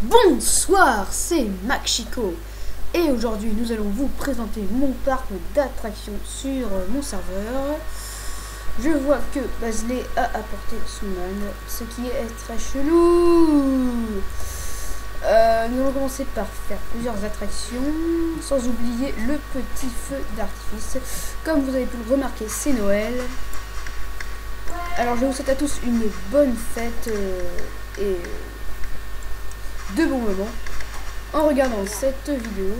Bonsoir, c'est Maxchico et aujourd'hui nous allons vous présenter mon parc d'attractions sur mon serveur. Je vois que Basley a apporté son âne, ce qui est très chelou. Nous allons commencer par faire plusieurs attractions, sans oublier le petit feu d'artifice. Comme vous avez pu le remarquer, c'est Noël. Alors je vous souhaite à tous une bonne fête et de bons moments en regardant cette vidéo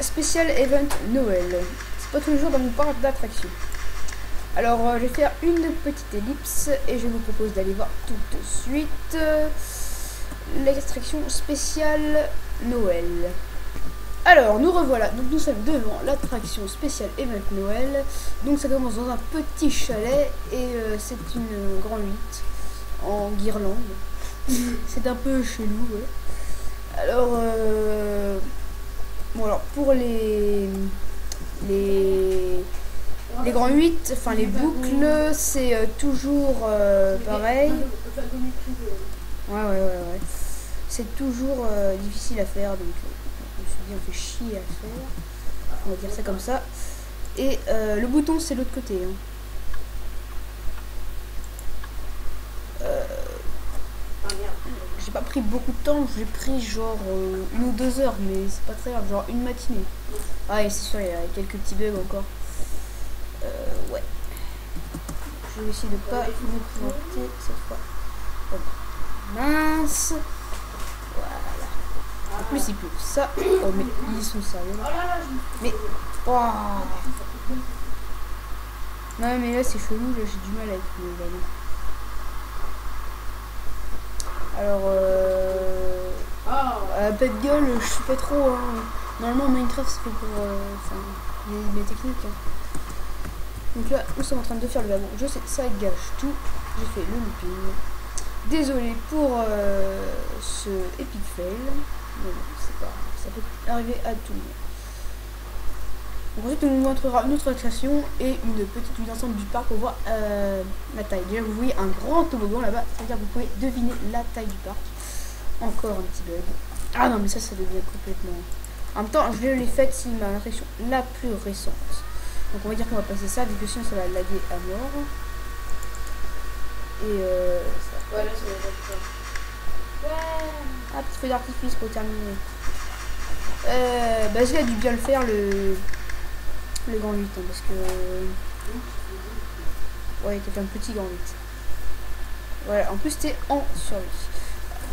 spécial event Noël. C'est pas tous les jours dans mon parc d'attractions. Alors je vais faire une petite ellipse et je vous propose d'aller voir tout de suite l'extraction spéciale Noël. Alors nous revoilà, donc nous sommes devant l'attraction spéciale event Noël. Donc ça commence dans un petit chalet et c'est une grande 8 en guirlande. C'est un peu chelou, ouais. Alors bon, alors pour les grands 8, enfin les boucles, c'est toujours pareil. Ouais. C'est toujours difficile à faire, donc je me suis dit on fait chier à faire. On va dire ça comme ça. Et le bouton c'est l'autre côté. Hein. J'ai pas pris beaucoup de temps, j'ai pris genre 1 ou 2 heures, mais c'est pas très grave, genre une matinée. Ah et c'est sûr, il y a quelques petits bugs encore. Ouais. Je vais essayer de pas me planter cette fois. Oh, mince. Voilà. En plus il pleut. Ça. Oh mais ils sont sérieux là. Mais. Oh. Non mais là c'est chelou, là j'ai du mal avec le ballon. Alors pas de gueule, je sais pas trop. Hein. Normalement Minecraft c'est fait pour les techniques. Hein. Donc là nous sommes en train de faire le wagon. Je sais, ça gâche tout. J'ai fait le looping. Désolé pour ce epic fail. Mais bon, c'est pas grave, ça peut arriver à tout le monde. Donc ensuite on nous montrera une autre attraction et une petite vue d'ensemble du parc. On voit la taille. Déjà vous voyez un grand toboggan là-bas, c'est-à-dire que vous pouvez deviner la taille du parc. Encore un petit bug. Ah non mais ça devient complètement... En même temps je l'ai fait, c'est ma attraction la plus récente. Donc on va dire qu'on va passer ça, vu que sinon ça va laguer à mort. Et ça... Ouais là c'est ouais. Ah, petit feu d'artifice pour terminer. Bah j'ai dû bien le faire le grand 8 hein, parce que ouais t'as fait un petit grand 8. Voilà, en plus t'es en survie.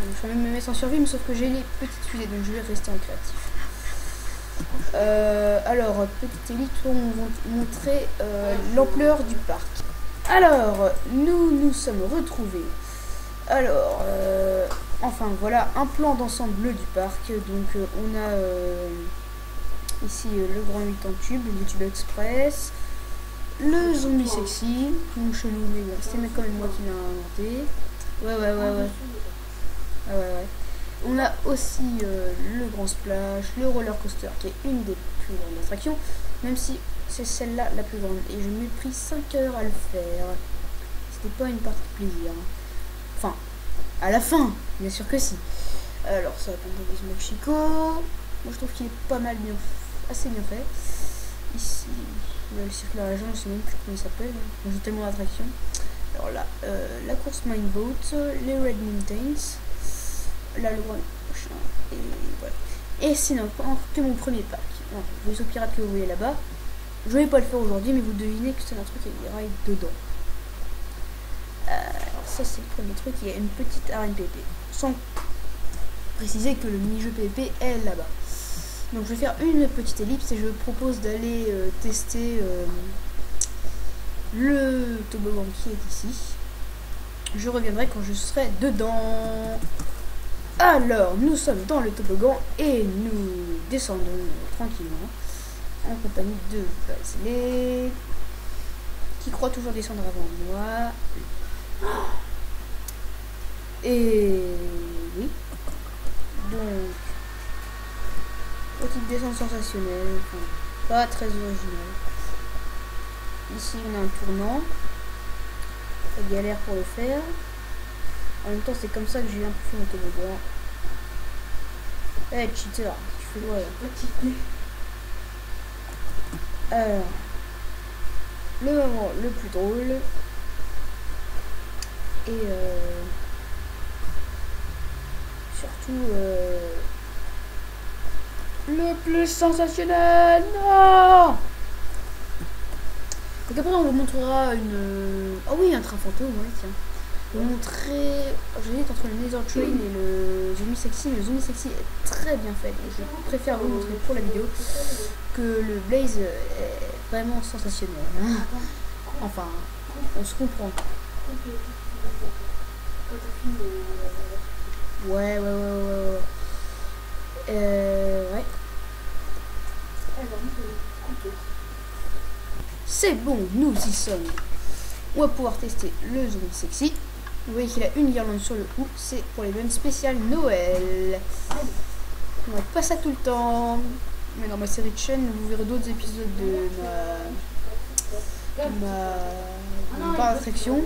Donc, je vais même me mettre en survie, mais sauf que j'ai les petites fusées, donc je vais rester en créatif. Alors petite élite pour vous montrer l'ampleur du parc. Alors nous sommes retrouvés. Alors enfin voilà un plan d'ensemble du parc. Donc on a ici le grand 8 en tube, le tube express, le zombie sexy, mon chelou mais bon, c'est quand même moi qui l'ai inventé. Ouais. On a aussi le grand splash, le roller coaster qui est une des plus grandes attractions, même si c'est celle-là la plus grande. Et je m'ai pris 5 heures à le faire. C'était pas une partie de plaisir. Enfin, à la fin, bien sûr que si. Alors ça va prendre des Maxchico. Moi je trouve qu'il est pas mal bien, assez bien fait. Ici, le circuit de la région, je sais même plus comment il s'appelle. J'ai tellement d'attractions. Alors là, la course Mine Boat, les Red Mountains. Là le grand prochain. Et voilà. Et sinon, que mon premier parc. Le vaisseau pirate que vous voyez là-bas. Je vais pas le faire aujourd'hui, mais vous devinez que c'est un truc avec des rails dedans. Alors ça c'est le premier truc, il y a une petite arène PvP. Sans préciser que le mini-jeu PvP est là-bas. Donc je vais faire une petite ellipse et je propose d'aller tester le toboggan qui est ici. Je reviendrai quand je serai dedans. Alors nous sommes dans le toboggan et nous descendons tranquillement en compagnie de Basley qui croit toujours descendre avant moi. Et oui, donc petite descente sensationnelle, enfin, pas très originale. Ici on a un tournant, ça galère pour le faire. En même temps, c'est comme ça que j'ai un peu fait mon toboggan. Eh, cheater, tu fais quoi là? Alors, le moment le plus drôle. Et surtout le plus sensationnel. Non! Donc après on vous montrera une... Oh oui, un train fantôme, ouais, tiens. Je vais vous montrer... J'hésite entre le Nether Train et le Zombie Sexy, mais le Zombie Sexy est très bien fait. Donc je préfère vous montrer pour la vidéo que le Blaze est vraiment sensationnel. Enfin, on se comprend. Ouais. Ouais. C'est bon, nous y sommes. On va pouvoir tester le Zombie Sexy. Vous voyez qu'il a une guirlande sur le cou. C'est pour les l'événement spécial Noël. On va pas ça tout le temps. Mais dans ma série de chaîne, vous verrez d'autres épisodes de ma barre d'attraction.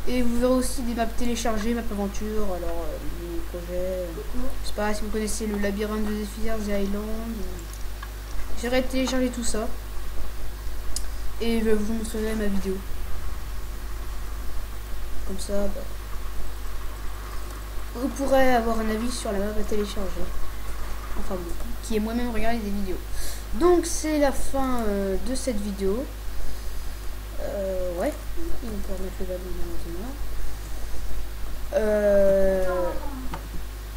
Et vous verrez aussi des maps téléchargées, map aventure, alors des projets. Je sais pas si vous connaissez le labyrinthe de Zephyr, The Island. J'irai télécharger tout ça. Et je vous montrerai ma vidéo. Comme ça, bah, vous pourrez avoir un avis sur la map à télécharger. Enfin bon, qui est moi-même regarder des vidéos. Donc c'est la fin de cette vidéo. Ouais, on peut remettre le ballon maintenant.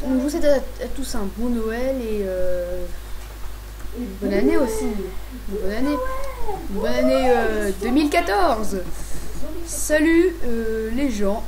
Donc je vous souhaite à tous un bon Noël et une bonne année aussi. Une bonne année. Une bonne année 2014. Salut les gens.